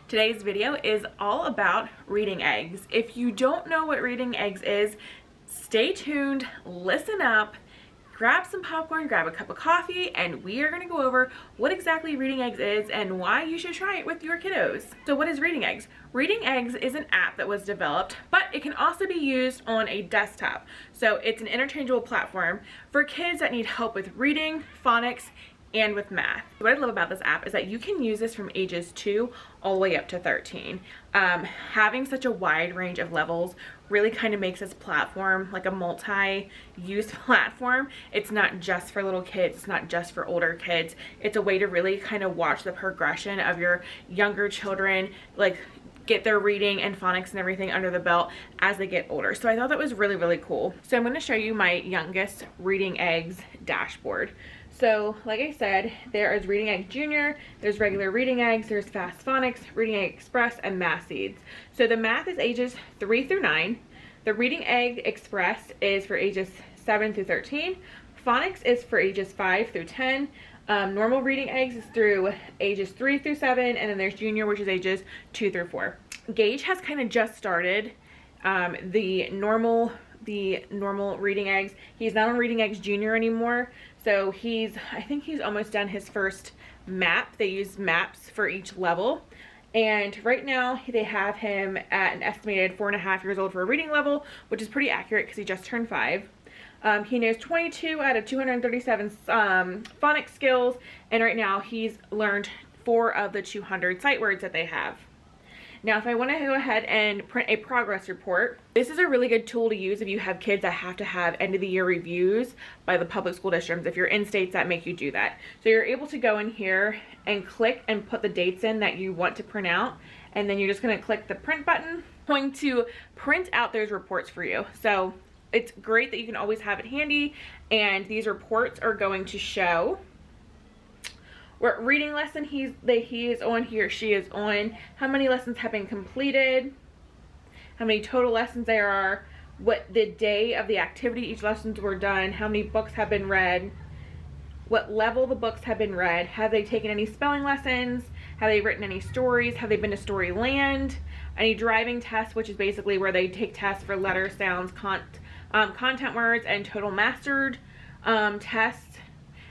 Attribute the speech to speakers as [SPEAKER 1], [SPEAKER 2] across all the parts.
[SPEAKER 1] Today's video is all about reading eggs. If you don't know what reading eggs is, stay tuned, listen up, grab some popcorn, grab a cup of coffee, and we are going to go over what exactly reading eggs is and why you should try it with your kiddos. So what is reading eggs? Reading eggs is an app that was developed, but it can also be used on a desktop. So it's an interchangeable platform for kids that need help with reading, phonics, and with math. What I love about this app is that you can use this from ages 2 all the way up to 13. Having such a wide range of levels really kind of makes this platform like a multi-use platform. It's not just for little kids, it's not just for older kids. It's a way to really kind of watch the progression of your younger children, like get their reading and phonics and everything under the belt as they get older. So I thought that was really, really cool. So I'm going to show you my youngest reading eggs dashboard. So like I said, there is Reading Egg Junior, there's regular reading eggs, there's Fast Phonics, Reading Egg Express, and Math Seeds. So the math is ages 3 through 9. The Reading Egg Express is for ages 7 through 13. Phonics is for ages 5 through 10. Normal reading eggs is through ages 3 through 7, and then there's Junior, which is ages 2 through 4. Gage has kind of just started the normal reading eggs. He's not on Reading Eggs Junior anymore, so I think he's almost done his first map. They use maps for each level, and right now they have him at an estimated 4.5 years old for a reading level, which is pretty accurate because he just turned 5. He knows 22 out of 237 phonics skills, and right now he's learned 4 of the 200 sight words that they have. Now, if I want to go ahead and print a progress report, this is a really good tool to use if you have kids that have to have end of the year reviews by the public school districts, if you're in states that make you do that. So you're able to go in here and click and put the dates in that you want to print out, and then you're just going to click the print button. It's going to print out those reports for you. So it's great that you can always have it handy, and these reports are going to show what reading lesson he is on, he or she is on, how many lessons have been completed, how many total lessons there are, what the day of the activity each lessons were done, how many books have been read, what level the books have been read, have they taken any spelling lessons, have they written any stories, have they been to Storyland, any driving tests, which is basically where they take tests for letter sounds, content words, and total mastered tests.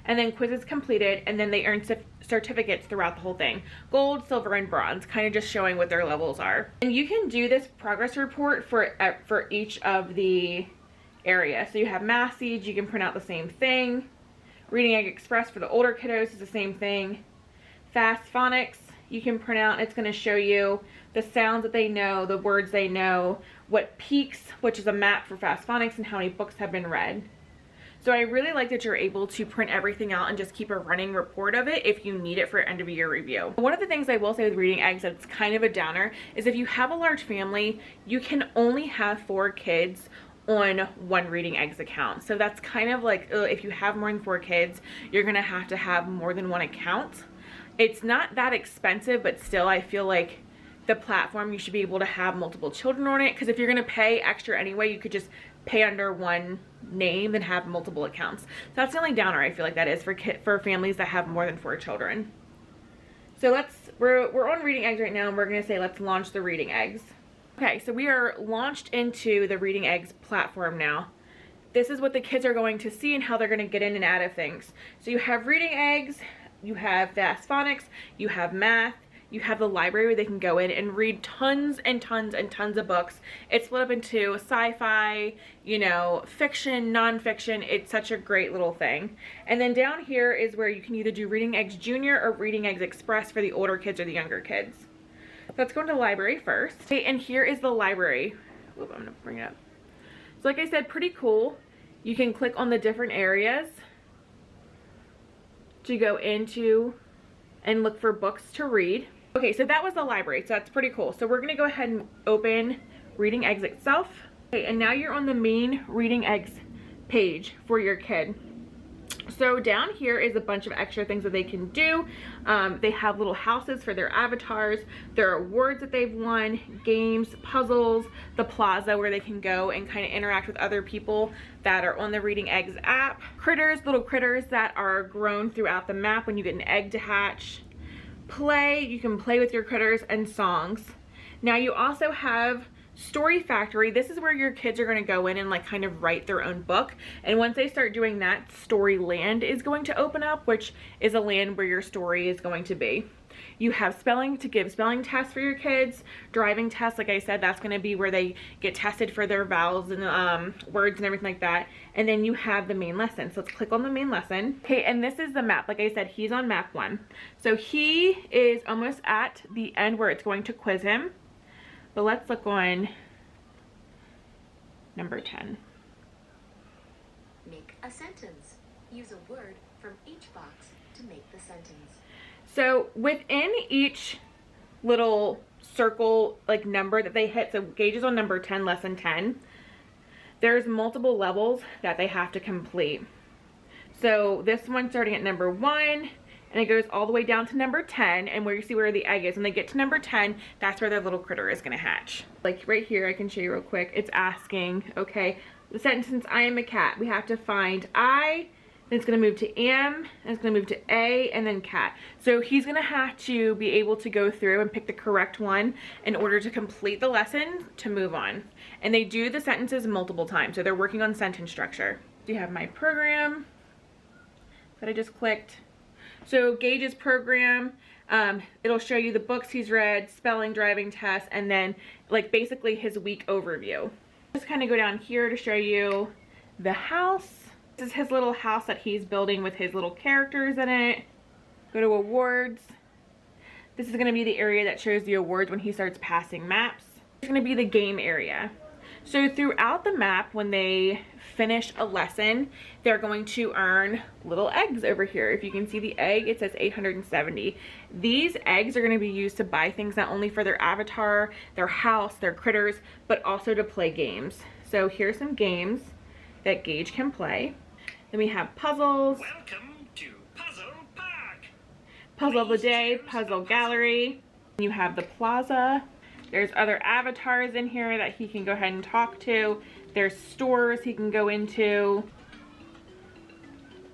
[SPEAKER 1] And then quizzes completed, and then they earn certificates throughout the whole thing. Gold, silver, and bronze, kind of just showing what their levels are. And you can do this progress report for each of the areas. So you have Math Seeds, you can print out the same thing. Reading Egg Express for the older kiddos is the same thing. Fast Phonics, you can print out, and it's going to show you the sounds that they know, the words they know, what peaks, which is a map for Fast Phonics, and how many books have been read. So I really like that you're able to print everything out and just keep a running report of it if you need it for end of year review. One of the things I will say with reading eggs that's kind of a downer is if you have a large family, you can only have 4 kids on one reading eggs account. So that's kind of like, if you have more than 4 kids, you're gonna have to have more than one account. It's not that expensive, but still I feel like the platform, you should be able to have multiple children on it, because if you're gonna pay extra anyway, you could just pay under one name and have multiple accounts. So that's the only downer I feel like that is for families that have more than 4 children. So we're on reading eggs right now, and we're gonna say let's launch the reading eggs. Okay, so we are launched into the reading eggs platform now. This is what the kids are going to see and how they're gonna get in and out of things. So you have reading eggs, you have Fast Phonics, you have math, you have the library where they can go in and read tons and tons and tons of books. It's split up into sci-fi, you know, fiction, non-fiction. It's such a great little thing. And then down here is where you can either do Reading Eggs Junior or Reading Eggs Express for the older kids or the younger kids. So let's go into library first. Okay, and here is the library. Oop, I'm gonna bring it up. So like I said, pretty cool. You can click on the different areas to go into and look for books to read. Okay, so that was the library, so that's pretty cool. So we're gonna go ahead and open Reading Eggs itself. Okay, and now you're on the main Reading Eggs page for your kid. So down here is a bunch of extra things that they can do. They have little houses for their avatars. There are awards that they've won, games, puzzles, the plaza where they can go and kind of interact with other people that are on the Reading Eggs app. Critters, little critters that are grown throughout the map when you get an egg to hatch. play, you can play with your critters, and songs. Now you also have Story Factory. This is where your kids are going to go in and like kind of write their own book. And once they start doing that, Story Land is going to open up, which is a land where your story is going to be. You have spelling to give spelling tests for your kids. Driving tests, like I said, that's going to be where they get tested for their vowels and words and everything like that. And then you have the main lesson. So let's click on the main lesson. Okay, and this is the map. Like I said, he's on map 1. So he is almost at the end where it's going to quiz him. But let's look on number 10.
[SPEAKER 2] Make a sentence. Use a word from each box to make the sentence.
[SPEAKER 1] So within each little circle like number that they hit, so Gage is on number 10, lesson 10, there's multiple levels that they have to complete. So this one's starting at number 1, and it goes all the way down to number 10, and where you see where the egg is. When they get to number 10, that's where their little critter is gonna hatch. Like right here, I can show you real quick. It's asking, okay, the sentence, I am a cat. We have to find I, then it's gonna move to am, and it's gonna move to a, and then cat. So he's gonna have to be able to go through and pick the correct one in order to complete the lesson to move on. And they do the sentences multiple times, so they're working on sentence structure. Do you have my program that I just clicked? So Gage's program, it'll show you the books he's read, spelling, driving tests, and then like basically his week overview. Just kind of go down here to show you the house. This is his little house that he's building with his little characters in it. Go to awards. This is going to be the area that shows the awards when he starts passing maps. It's going to be the game area. So throughout the map, when they finish a lesson, they're going to earn little eggs over here. If you can see the egg, it says 870. These eggs are going to be used to buy things not only for their avatar, their house, their critters, but also to play games. So here's some games that Gage can play. Then we have puzzles.
[SPEAKER 3] Welcome to Puzzle Park.
[SPEAKER 1] Puzzle of the day, puzzle gallery. You have the plaza. There's other avatars in here that he can go ahead and talk to. There's stores he can go into.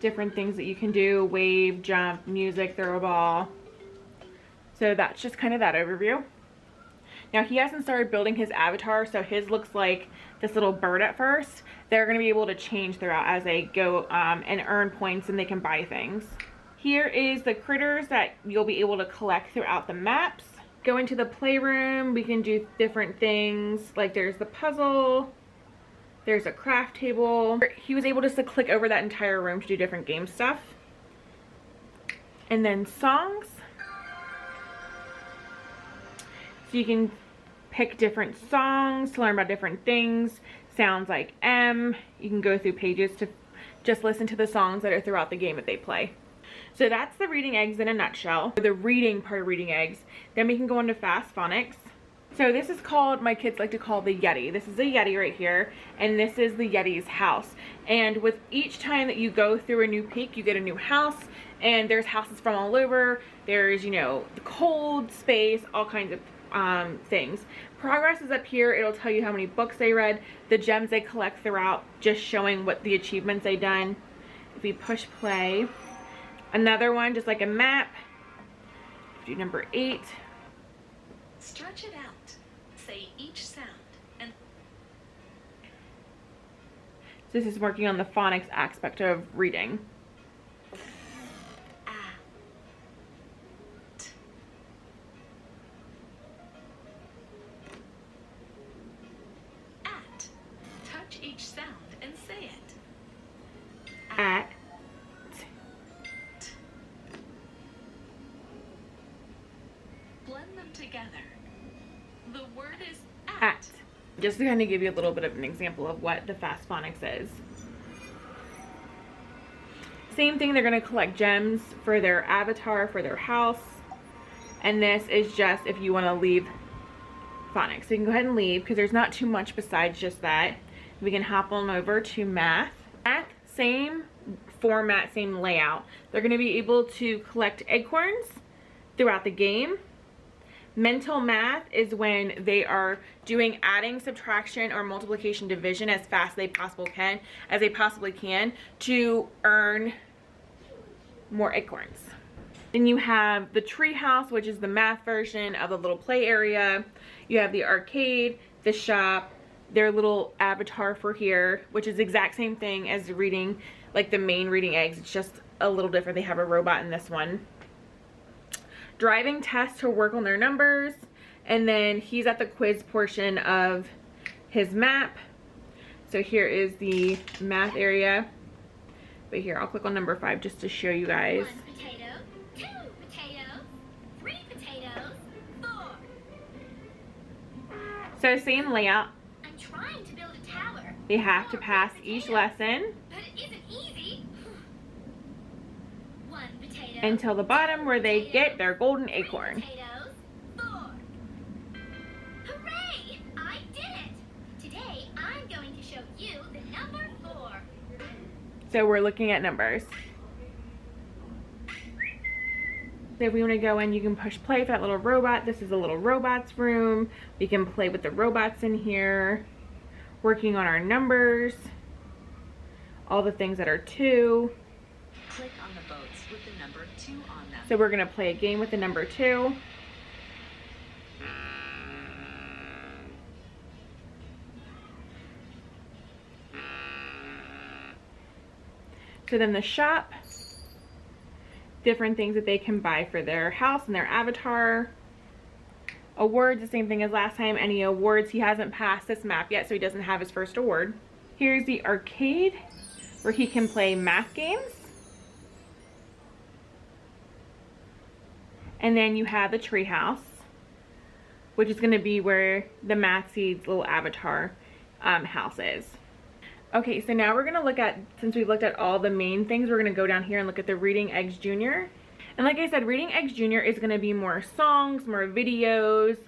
[SPEAKER 1] Different things that you can do, wave, jump, music, throw a ball. So that's just kind of that overview. Now he hasn't started building his avatar, so his looks like this little bird at first. They're gonna be able to change throughout as they go and earn points, and they can buy things. Here is the critters that you'll be able to collect throughout the maps. Go into the playroom, we can do different things. Like there's the puzzle, there's a craft table. He was able just to click over that entire room to do different game stuff. And then songs. So you can pick different songs to learn about different things. Sounds like M. You can go through pages to just listen to the songs that are throughout the game that they play. So that's the reading eggs in a nutshell, the reading part of reading eggs. Then we can go into fast phonics. So this is called, my kids like to call the Yeti. This is a Yeti right here, and this is the Yeti's house. And with each time that you go through a new peak, you get a new house, and there's houses from all over. There's, you know, the cold space, all kinds of things. Progress is up here. It'll tell you how many books they read, the gems they collect throughout, just showing what the achievements they've done. If we push play, another one, just like a map. Do number 8.
[SPEAKER 2] Stretch it out. Say each sound and
[SPEAKER 1] This is working on the phonics aspect of reading.
[SPEAKER 2] At. Touch each sound and say it.
[SPEAKER 1] At.
[SPEAKER 2] Blend them together. The word is
[SPEAKER 1] At. Just to kind of give you a little bit of an example of what the fast phonics is. Same thing, they're going to collect gems for their avatar, for their house. And this is just if you want to leave phonics. So you can go ahead and leave because there's not too much besides just that. We can hop on over to math. Math, same format, same layout. They're going to be able to collect acorns throughout the game. Mental math is when they are doing adding, subtraction, or multiplication, division as fast as they possibly can to earn more acorns. Then you have the tree house, which is the math version of the little play area. You have the arcade, the shop, their little avatar for here, which is the exact same thing as the reading, like the main reading eggs. It's just a little different. They have a robot in this one. Driving test to work on their numbers. And then he's at the quiz portion of his map. So here is the math area. But here, I'll click on number 5 just to show you guys.
[SPEAKER 2] 1 potato, 2 potatoes, 3 potatoes, 4.
[SPEAKER 1] So same layout.
[SPEAKER 2] I'm trying to build a tower.
[SPEAKER 1] They have to
[SPEAKER 2] 4
[SPEAKER 1] pass
[SPEAKER 2] potatoes.
[SPEAKER 1] each lesson
[SPEAKER 2] But it isn't easy. 1 potato.
[SPEAKER 1] until the bottom where they
[SPEAKER 2] 2
[SPEAKER 1] get their golden
[SPEAKER 2] 3
[SPEAKER 1] acorn.
[SPEAKER 2] potatoes, 4. Hooray! I did it! Today I'm going to show you the number 4.
[SPEAKER 1] So we're looking at numbers. So if we want to go in, you can push play for that little robot. This is a little robots room. We can play with the robots in here. Working on our numbers. All the things that are 2.
[SPEAKER 4] Click on the boats with the number 2 on them.
[SPEAKER 1] So we're going to play a game with the number 2. So then the shop, different things that they can buy for their house and their avatar. Awards, the same thing as last time. Any awards, he hasn't passed this map yet, so he doesn't have his first award. Here's the arcade, where he can play math games. And then you have the tree house, which is going to be where the Math Seeds little avatar house is. Okay, so now we're going to look at, since we've looked at all the main things, we're going to go down here and look at the Reading Eggs Junior. And like I said, Reading Eggs Junior is going to be more songs, more videos,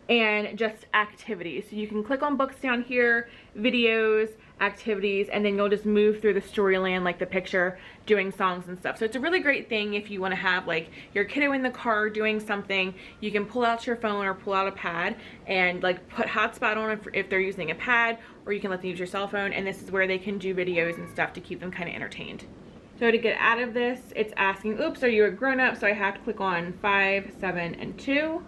[SPEAKER 1] and just activities. So you can click on books down here, videos, activities, and then you'll just move through the storyland like the picture, doing songs and stuff. So it's a really great thing if you want to have like your kiddo in the car doing something. You can pull out your phone or pull out a pad and like put hotspot on if they're using a pad, or you can let them use your cell phone, and this is where they can do videos and stuff to keep them kind of entertained. So to get out of this, it's asking, oops, are you a grown-up? So I have to click on 5, 7, and 2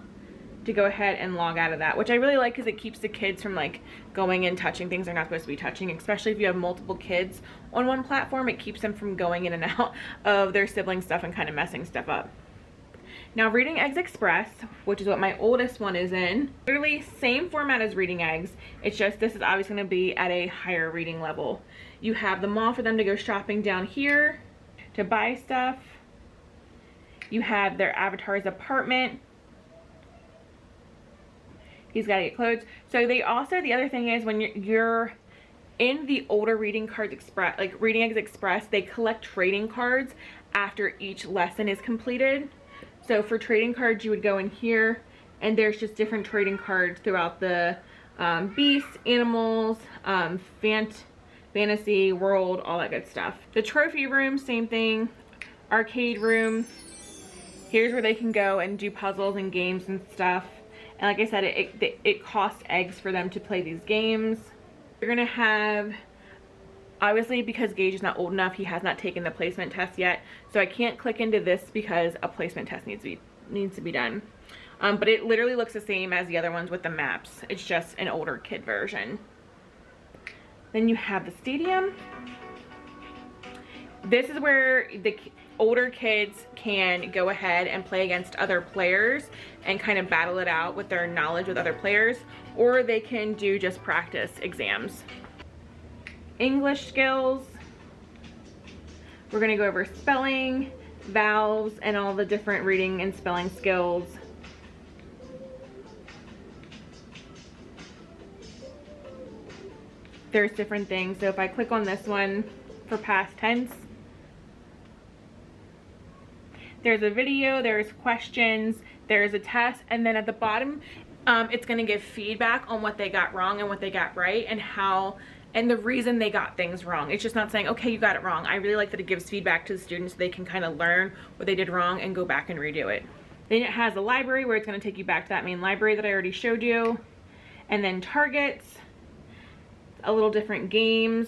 [SPEAKER 1] to go ahead and log out of that, which I really like because it keeps the kids from like going and touching things they're not supposed to be touching, especially if you have multiple kids on one platform. It keeps them from going in and out of their sibling stuff and kind of messing stuff up. Now Reading Eggs Express, which is what my oldest one is in, literally same format as Reading Eggs. It's just this is obviously going to be at a higher reading level. You have the mall for them to go shopping down here to buy stuff. You have their avatar's apartment. He's got to get clothes. So they also, the other thing is when you're in the older Reading Cards Express, like Reading Eggs Express, they collect trading cards after each lesson is completed. So for trading cards, you would go in here, and there's just different trading cards throughout the beasts, animals, fantasy, world, all that good stuff. The trophy room, same thing. Arcade room. Here's where they can go and do puzzles and games and stuff. And like I said, it costs eggs for them to play these games. You're gonna have, obviously because Gage is not old enough, he has not taken the placement test yet. So I can't click into this because a placement test needs to be done. But it literally looks the same as the other ones with the maps. It's just an older kid version. Then you have the stadium. This is where the older kids can go ahead and play against other players and kind of battle it out with their knowledge with other players, or they can do just practice exams. English skills. We're going to go over spelling, vowels, and all the different reading and spelling skills. There's different things. So if I click on this one for past tense, there's a video, there's questions, there's a test, and then at the bottom, it's going to give feedback on what they got wrong and what they got right, and how, and the reason they got things wrong. It's just not saying, okay, you got it wrong. I really like that it gives feedback to the students so they can kind of learn what they did wrong and go back and redo it. Then it has a library where it's going to take you back to that main library that I already showed you. And then targets, a little different games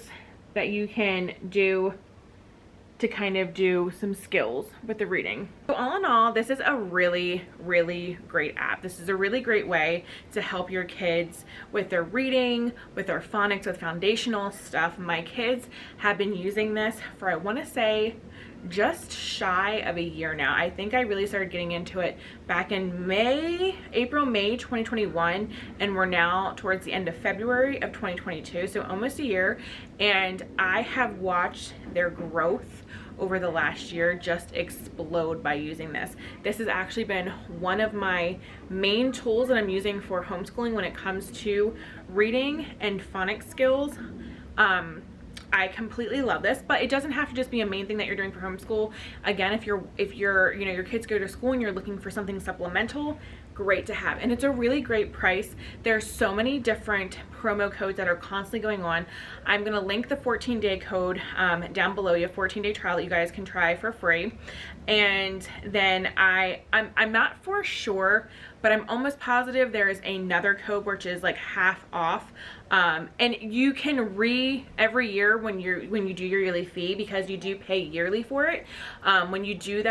[SPEAKER 1] that you can do to kind of do some skills with the reading. So all in all, this is a really, really great app. This is a really great way to help your kids with their reading, with their phonics, with foundational stuff. My kids have been using this for, I want to say, just shy of a year now. I think I really started getting into it back in April, May 2021, and we're now towards the end of February of 2022, so almost a year, and I have watched their growth over the last year just explode by using this. This has actually been one of my main tools that I'm using for homeschooling when it comes to reading and phonics skills. I completely love this, but it doesn't have to just be a main thing that you're doing for homeschool. Again, if you're you know, your kids go to school and you're looking for something supplemental, great to have. And it's a really great price. There's so many different promo codes that are constantly going on. I'm going to link the 14-day code down below. You have 14-day trial that you guys can try for free. And then I'm not for sure, but I'm almost positive there is another code which is like half off. And you can every year when you do your yearly fee, because you do pay yearly for it. When you use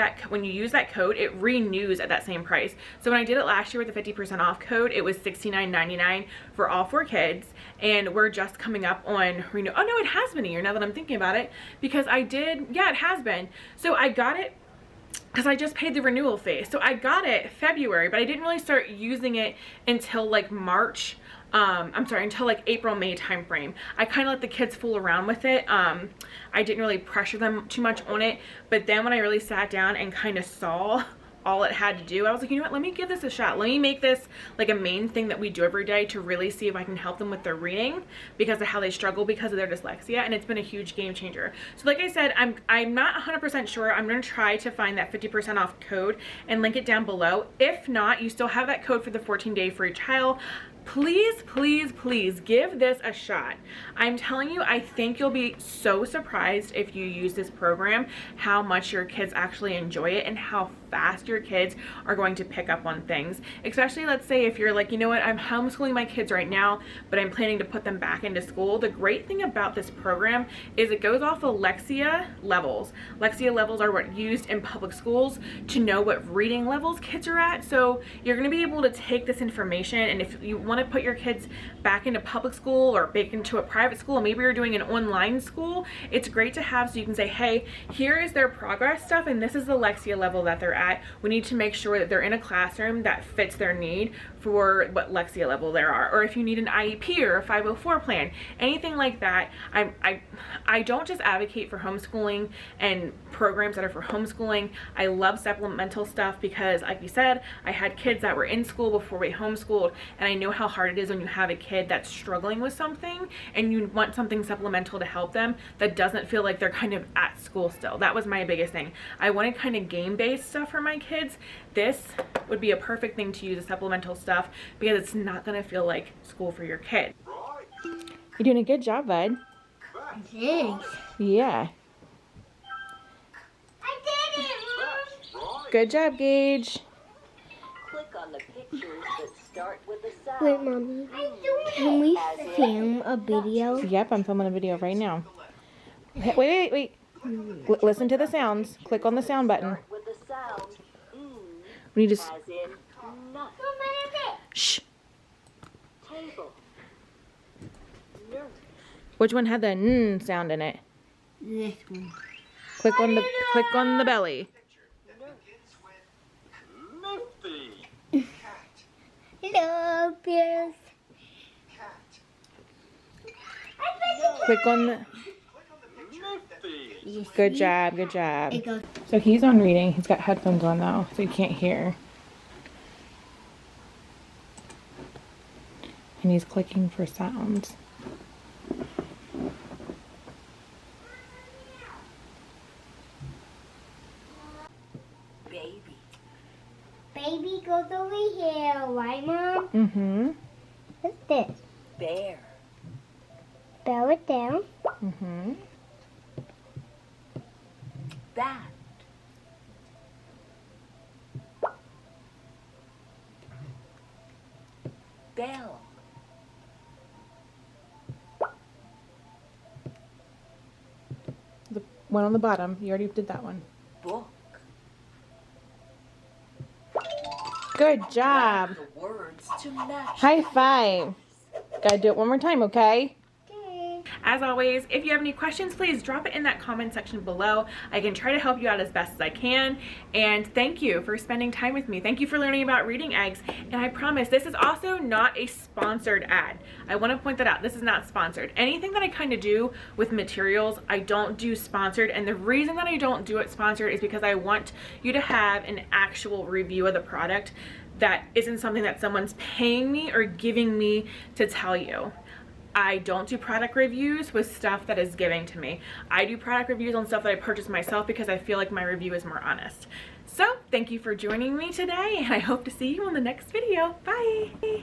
[SPEAKER 1] that code, it renews at that same price. So when I did it last year with the 50% off code, it was $69.99 for all 4 kids, and we're just coming up on renew. Oh no, it has been a year now that I'm thinking about it, because yeah, it has been. So I got it because I just paid the renewal fee. So I got it February, but I didn't really start using it until like March. I'm sorry, until like April, May timeframe. I kind of let the kids fool around with it. I didn't really pressure them too much on it. But then when I really sat down and kind of saw all it had to do, I was like, you know what, let me give this a shot. Let me make this like a main thing that we do every day to really see if I can help them with their reading because of how they struggle because of their dyslexia. And it's been a huge game changer. So like I said, I'm not 100% sure. I'm going to try to find that 50% off code and link it down below. If not, you still have that code for the 14-day free trial. Please, please, please give this a shot. I'm telling you, I think you'll be so surprised if you use this program, how much your kids actually enjoy it and how fast your kids are going to pick up on things. Especially, let's say if you're like, you know what, I'm homeschooling my kids right now, but I'm planning to put them back into school. The great thing about this program is it goes off of Alacia levels. Alacia levels are what used in public schools to know what reading levels kids are at. So you're going to be able to take this information, and if you want to put your kids back into public school or back into a private school, maybe you're doing an online school, it's great to have, so you can say, hey, here is their progress stuff and this is the Alacia level that they're at. We need to make sure that they're in a classroom that fits their need for what Alacia level there are. Or if you need an IEP or a 504 plan, anything like that. I don't just advocate for homeschooling and programs that are for homeschooling. I love supplemental stuff because, like you said, I had kids that were in school before we homeschooled, and I know how hard it is when you have a kid that's struggling with something and you want something supplemental to help them that doesn't feel like they're kind of at school still. That was my biggest thing. I wanted kind of game-based stuff for my kids. This would be a perfect thing to use as supplemental stuff because it's not going to feel like school for your kid. You're doing a good job, bud.
[SPEAKER 5] Thanks.
[SPEAKER 1] Yeah.
[SPEAKER 5] I did it!
[SPEAKER 1] Good job, Gage.
[SPEAKER 4] Click on the pictures that start with a sound.
[SPEAKER 5] Wait, Mommy. Can we film a video?
[SPEAKER 1] Yep, I'm filming a video right now. Wait. Listen to the sounds. Click on the sound button.
[SPEAKER 4] With the sound
[SPEAKER 1] We need to.
[SPEAKER 4] as in nut,
[SPEAKER 1] Shh.
[SPEAKER 4] table, nurse.
[SPEAKER 1] Which one had the n sound in it?
[SPEAKER 5] This one.
[SPEAKER 3] Click on the belly. Nifty.
[SPEAKER 5] Hello, Pierce.
[SPEAKER 1] Click on the.
[SPEAKER 3] Nifty.
[SPEAKER 1] Good job. Good job.
[SPEAKER 5] It goes.
[SPEAKER 1] So he's on reading. He's got headphones on though, so he can't hear. And he's clicking for sounds.
[SPEAKER 4] Baby,
[SPEAKER 5] Baby goes over here, right, Mom?
[SPEAKER 1] Mm-hmm.
[SPEAKER 5] What's this?
[SPEAKER 4] bear,
[SPEAKER 5] Bow it down.
[SPEAKER 1] Mm-hmm.
[SPEAKER 4] bat, bell,
[SPEAKER 3] one on the bottom. You already did that one.
[SPEAKER 4] Book.
[SPEAKER 3] Good job.
[SPEAKER 4] The words to match.
[SPEAKER 3] High five. Gotta do it one more time, okay?
[SPEAKER 5] Okay.
[SPEAKER 1] As always, if you have any questions, please drop it in that comment section below. I can try to help you out as best as I can. And thank you for spending time with me. Thank you for learning about reading eggs. And I promise this is also not a sponsored ad. I want to point that out. This is not sponsored. Anything that I kind of do with materials, I don't do sponsored. And the reason that I don't do it sponsored is because I want you to have an actual review of the product that isn't something that someone's paying me or giving me to tell you. I don't do product reviews with stuff that is given to me. I do product reviews on stuff that I purchase myself because I feel like my review is more honest. So thank you for joining me today, and I hope to see you on the next video. Bye.